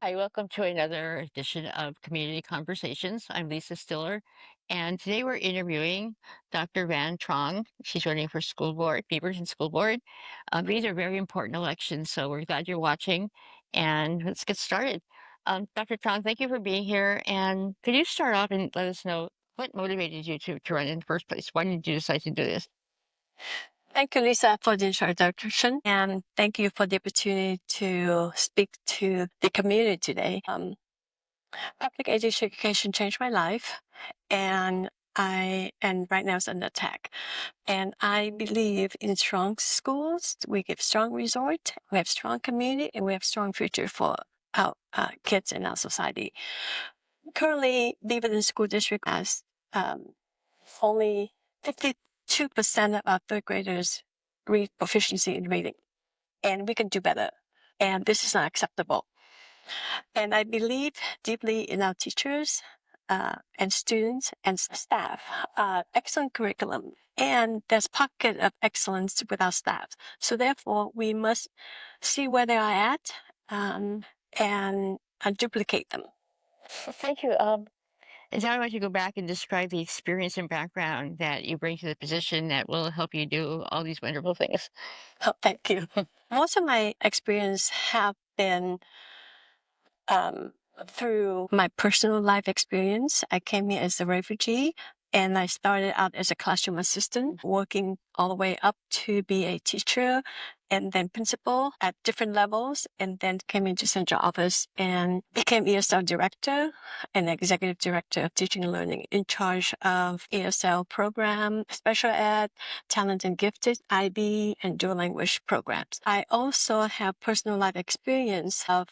Hi, welcome to another edition of Community Conversations. I'm Lisa Stiller, and today we're interviewing Dr. Van Truong. She's running for school board, Beaverton School Board. These are very important elections, so we're glad you're watching, and let's get started. Dr. Truong, thank you for being here, and could you start off and let us know what motivated you to run in the first place? Why did you decide to do this? Thank you, Lisa, for the introduction, and thank you for the opportunity to speak to the community today. Public education changed my life, and right now it's under attack. And I believe in strong schools. We give strong resort, we have strong community, and we have strong future for our kids in our society. Currently, Beaverton School District has only 52% of our third graders read proficiency in reading, and we can do better. And this is not acceptable. And I believe deeply in our teachers and students and staff. Excellent curriculum, and there's pocket of excellence with our staff. So therefore, we must see where they are at and duplicate them. Thank you. And now I want you to go back and describe the experience and background that you bring to the position that will help you do all these wonderful things. Oh, thank you. Most of my experience have been um, through my personal life experience. I came here as a refugee, and I started out as a classroom assistant, working all the way up to be a teacher and then principal at different levels, and then came into central office and became ESL director and executive director of teaching and learning, in charge of ESL program, special ed, talent and gifted, IB, and dual language programs. I also have personal life experience of,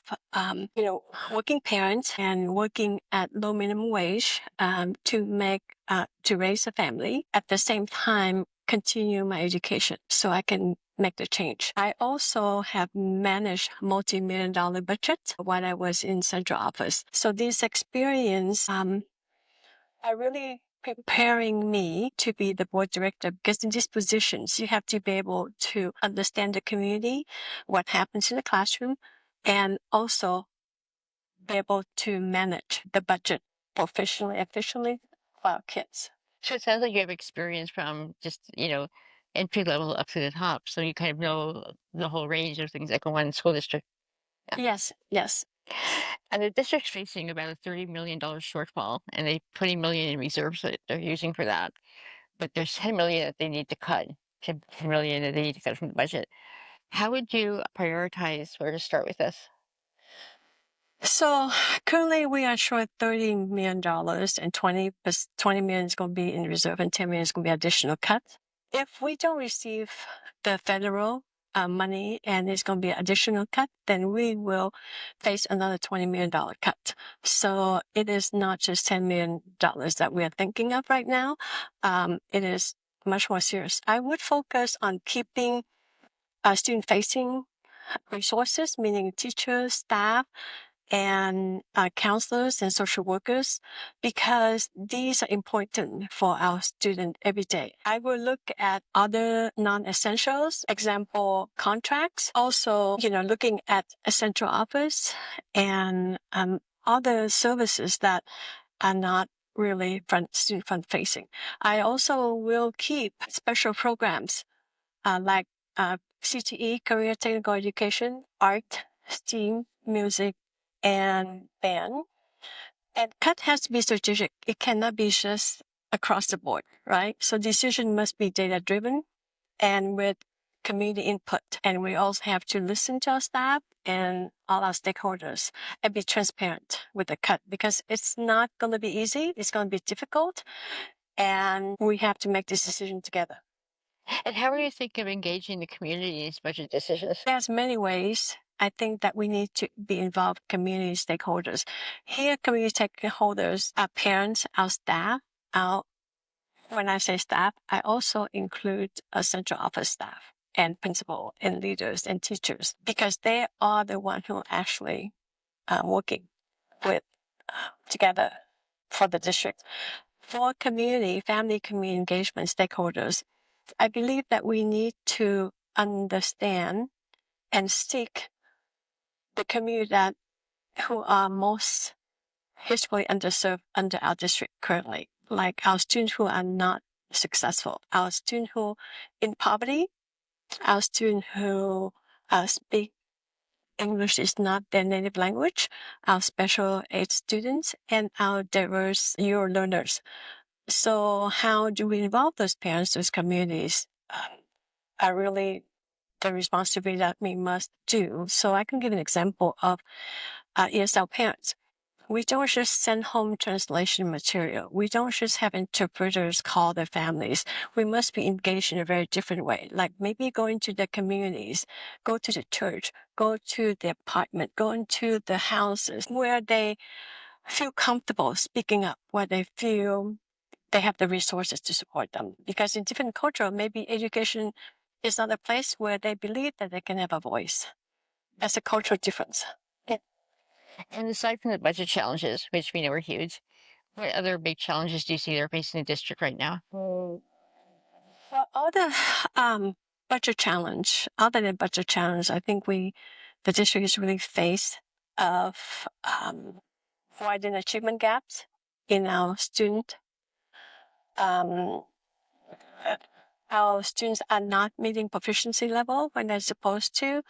working parents and working at low minimum wage to raise a family. At the same time, continue my education so I can make the change. I also have managed multi-million-dollar budget while I was in central office. So this experience, are really preparing me to be the board director, because in these positions, you have to be able to understand the community, what happens in the classroom, and also be able to manage the budget professionally, efficiently for our kids. So it sounds like you have experience from just, entry level up to the top. So you kind of know the whole range of things that go on in school district. Yeah. Yes, yes. And the district's facing about a $30 million shortfall, and they 20 million in reserves that they're using for that. But there's 10 million that they need to cut, 10 million that they need to cut from the budget. How would you prioritize where to start with this? So currently we are short $30 million, and 20 million is going to be in reserve and 10 million is going to be additional cut. If we don't receive the federal money and it's going to be additional cut, then we will face another $20 million cut. So it is not just $10 million that we are thinking of right now. It is much more serious. I would focus on keeping student facing resources, meaning teachers, staff, and counselors and social workers, because these are important for our student every day. I will look at other non-essentials, example, contracts, also, looking at a central office and other services that are not really student front facing. I also will keep special programs like CTE, career technical education, art, STEAM, music, and band. And cut has to be strategic. It cannot be just across the board, right? So decision must be data driven and with community input. And we also have to listen to our staff and all our stakeholders and be transparent with the cut, because it's not going to be easy. It's going to be difficult. And we have to make this decision together. And how are you thinking of engaging the community in these budget decisions? There's many ways. I think that we need to be involved community stakeholders. Here, community stakeholders are parents, our staff, when I say staff, I also include a central office staff and principal and leaders and teachers, because they are the one who actually working with together for the district. For community, family community engagement stakeholders, I believe that we need to understand and seek the community that who are most historically underserved under our district currently, like our students who are not successful, our students who in poverty, our students who speak English is not their native language, our special ed students, and our diverse Euro learners. So, how do we involve those parents, those communities? Are really the responsibility that we must do. So, I can give an example of ESL parents. We don't just send home translation material. We don't just have interpreters call their families. We must be engaged in a very different way, like maybe go into the communities, go to the church, go to the apartment, go into the houses where they feel comfortable speaking up, where they feel they have the resources to support them. Because in different culture, maybe education is not a place where they believe that they can have a voice. That's a cultural difference. Yeah. And aside from the budget challenges, which we know are huge, what other big challenges do you see they're facing the district right now? Well, all the budget challenge, other than budget challenge, I think the district is really faced of widened achievement gaps in um, our students are not meeting proficiency level when they're supposed to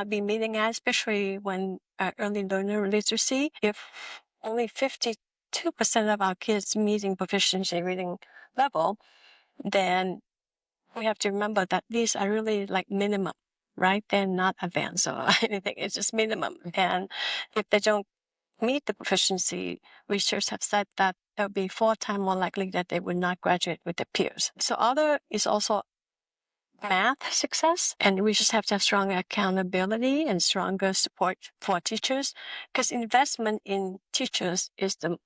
be meeting at, especially when early learner literacy. If only 52% of our kids meeting proficiency reading level, then we have to remember that these are really like minimum, right? They're not advanced or anything. It's just minimum. And if they don't meet the proficiency, research have said that it will be 4 times more likely that they would not graduate with their peers. So other is also math success, and we just have to have stronger accountability and stronger support for teachers, because investment in teachers is the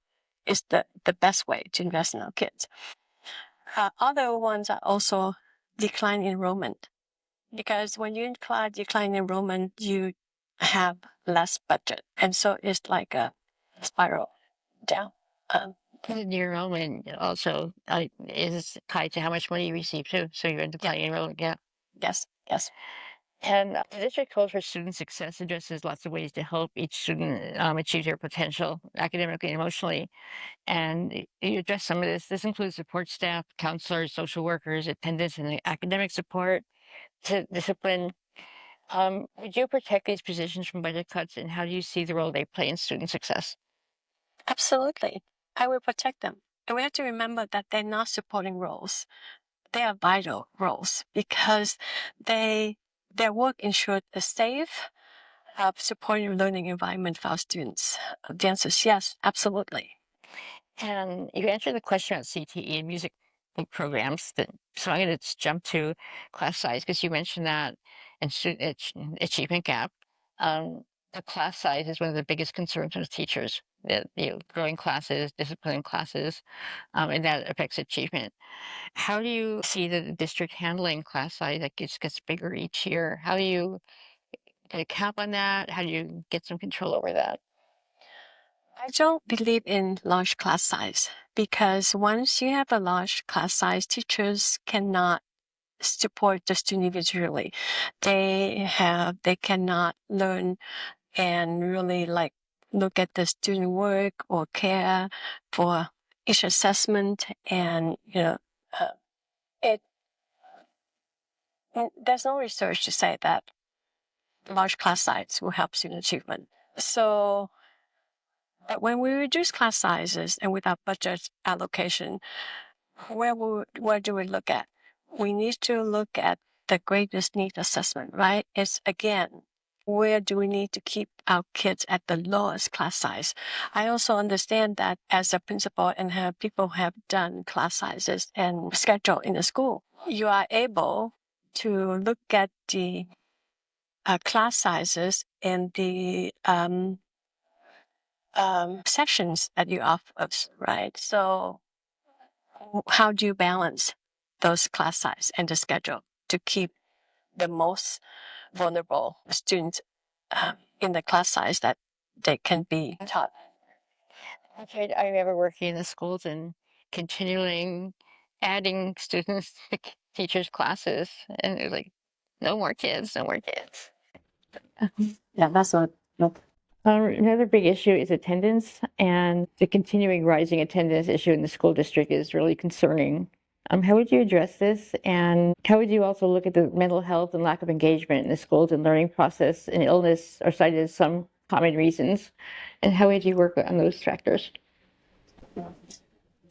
best way to invest in our kids. Other ones are also decline enrollment, because when you decline enrollment, you have less budget, and so it's like a spiral down. Your enrollment also is tied to how much money you receive too. So you're in Yeah, declining enrollment, yeah. yes, yes. And the district calls for student success addresses lots of ways to help each student achieve their potential academically and emotionally. And you address some of this. This includes support staff, counselors, social workers, attendance, and academic support to discipline. Would you protect these positions from budget cuts, and how do you see the role they play in student success? Absolutely. I will protect them. And we have to remember that they're not supporting roles. They are vital roles because their work ensures a safe, supportive learning environment for our students. The answer is yes, absolutely. And you answered the question about CTE and music programs. So I'm going to jump to class size because you mentioned that and achievement gap. Um, the class size is one of the biggest concerns with teachers. That growing classes, disciplining classes, and that affects achievement. How do you see the district handling class size that gets bigger each year? How do you get a cap on that? How do you get some control over that? I don't believe in large class size because once you have a large class size, teachers cannot support the student individually. They cannot learn and really like look at the student work or care for each assessment, and uh, it there's no research to say that large class size will help student achievement. So when we reduce class sizes and without budget allocation, where do we look at? We need to look at the greatest need assessment, right? It's again, where do we need to keep our kids at the lowest class size? I also understand that as a principal and have people have done class sizes and schedule in the school, you are able to look at the class sizes and the sessions that you offer, right? So how do you balance those class size and the schedule to keep the most vulnerable students in the class size that they can be taught? I remember working in the schools and continuing adding students to teachers' classes, and it was like, no more kids, no more kids. Yeah, that's what. Nope. Another big issue is attendance, and the continuing rising attendance issue in the school district is really concerning. How would you address this? And how would you also look at the mental health and lack of engagement in the schools and learning process, and illness are cited as some common reasons? And how would you work on those factors?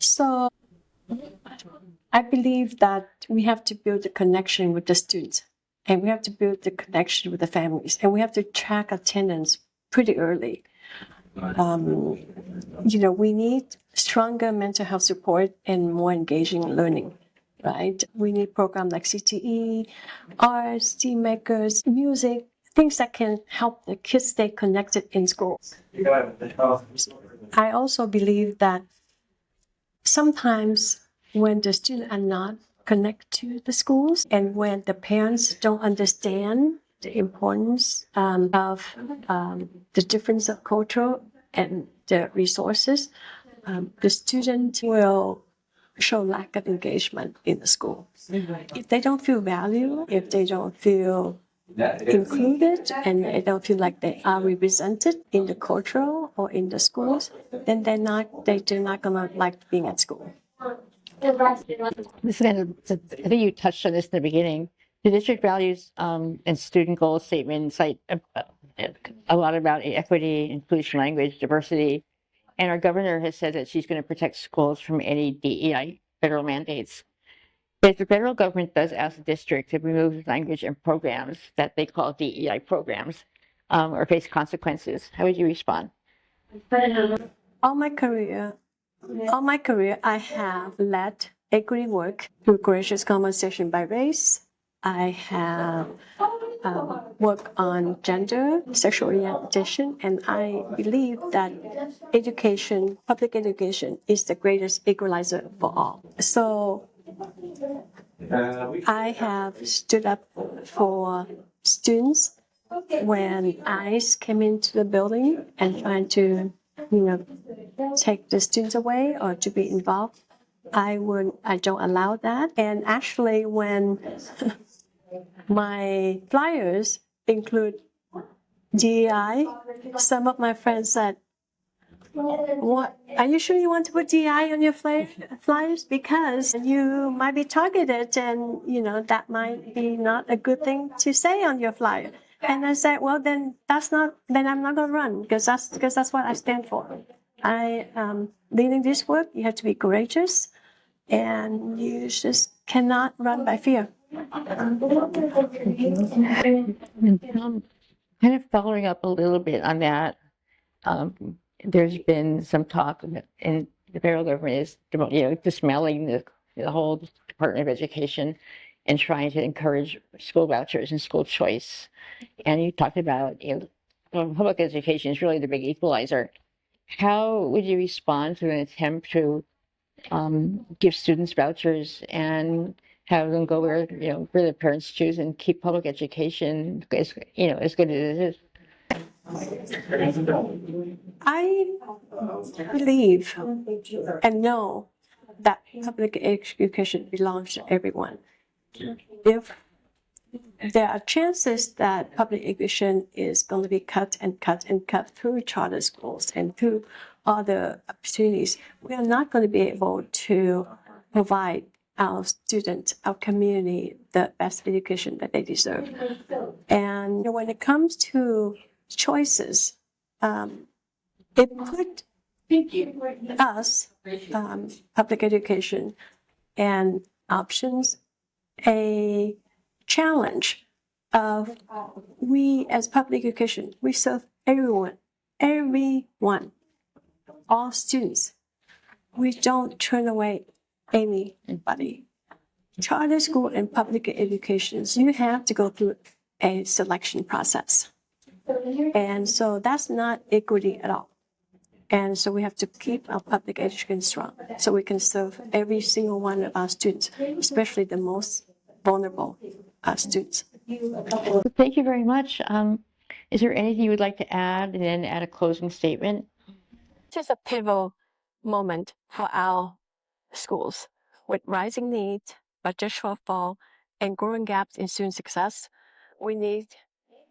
So I believe that we have to build a connection with the students, and we have to build the connection with the families, and we have to track attendance pretty early. We need stronger mental health support and more engaging learning, right? We need programs like CTE, arts, team makers, music, things that can help the kids stay connected in school. I also believe that sometimes when the students are not connected to the schools and when the parents don't understand the importance of the difference of culture and the resources, the student will show lack of engagement in the school. If they don't feel valued, if they don't feel included, and they don't feel like they are represented in the cultural or in the schools, then they're not gonna like being at school. This is kind of, I think you touched on this in the beginning. The district values and student goal statement cite a lot about equity, inclusion, language, diversity, and our governor has said that she's going to protect schools from any DEI federal mandates. But if the federal government does ask the district to remove language and programs that they call DEI programs or face consequences, how would you respond? All my career, I have led equity work through courageous conversation by race. I have worked on gender, sexual orientation, and I believe that education, public education, is the greatest equalizer for all. So I have stood up for students when ICE came into the building and trying to, take the students away or to be involved. I don't allow that. And actually, when my flyers include DEI, some of my friends said, "What? Are you sure you want to put DEI on your flyers? Because you might be targeted, and that might be not a good thing to say on your flyer." And I said, "Well, then Then I'm not going to run because that's what I stand for. I leading this work. You have to be courageous, and you just cannot run by fear." Kind of following up a little bit on that, there's been some talk in the federal government is dismantling the whole Department of Education and trying to encourage school vouchers and school choice. And you talked about public education is really the big equalizer. How would you respond to an attempt to give students vouchers and have them go where their parents choose and keep public education as good as it is? I believe and know that public education belongs to everyone. If there are chances that public education is going to be cut and cut and cut through charter schools and through other opportunities, we are not going to be able to provide our students, our community, the best education that they deserve. And when it comes to choices, it put us, public education and options, a challenge of we as public education, we serve everyone, all students. We don't turn away anybody. Charter school and public education, you have to go through a selection process. And so that's not equity at all. And so we have to keep our public education strong so we can serve every single one of our students, especially the most vulnerable students. Thank you very much. Is there anything you would like to add and then add a closing statement? This is a pivotal moment for our schools. With rising needs, budget shortfall, and growing gaps in student success, we need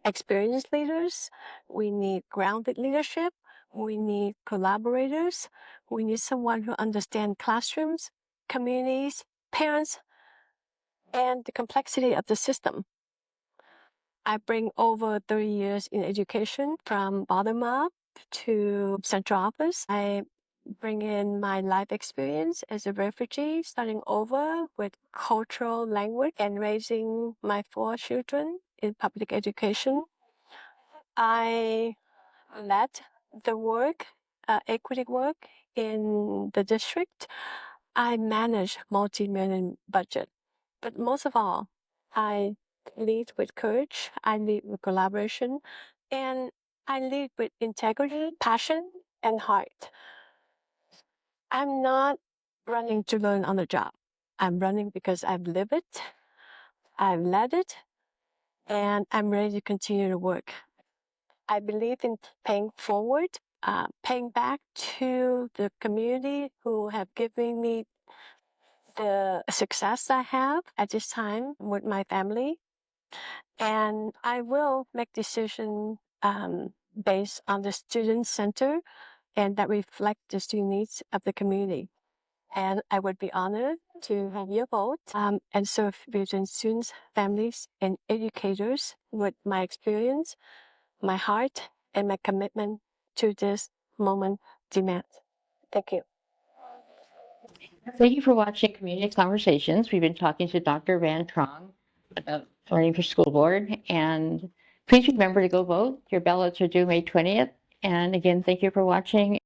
experienced leaders. We need grounded leadership. We need collaborators. We need someone who understands classrooms, communities, parents, and the complexity of the system. I bring over 30 years in education from bottom up to central office. I bring in my life experience as a refugee, starting over with cultural language and raising my 4 children in public education. I led the work, equity work in the district. I manage multi-million budget, but most of all, I lead with courage. I lead with collaboration, and I lead with integrity, passion, and heart. I'm not running to learn on the job. I'm running because I've lived it, I've led it, and I'm ready to continue to work. I believe in paying forward, paying back to the community who have given me the success I have at this time with my family. And I will make decisions based on the student center and that reflect the student needs of the community. And I would be honored to have your vote and serve Beaverton students, families, and educators with my experience, my heart, and my commitment to this moment demand. Thank you. Thank you for watching Community Conversations. We've been talking to Dr. Van Truong about running for school board. And please remember to go vote. Your ballots are due May 20th. And again, thank you for watching.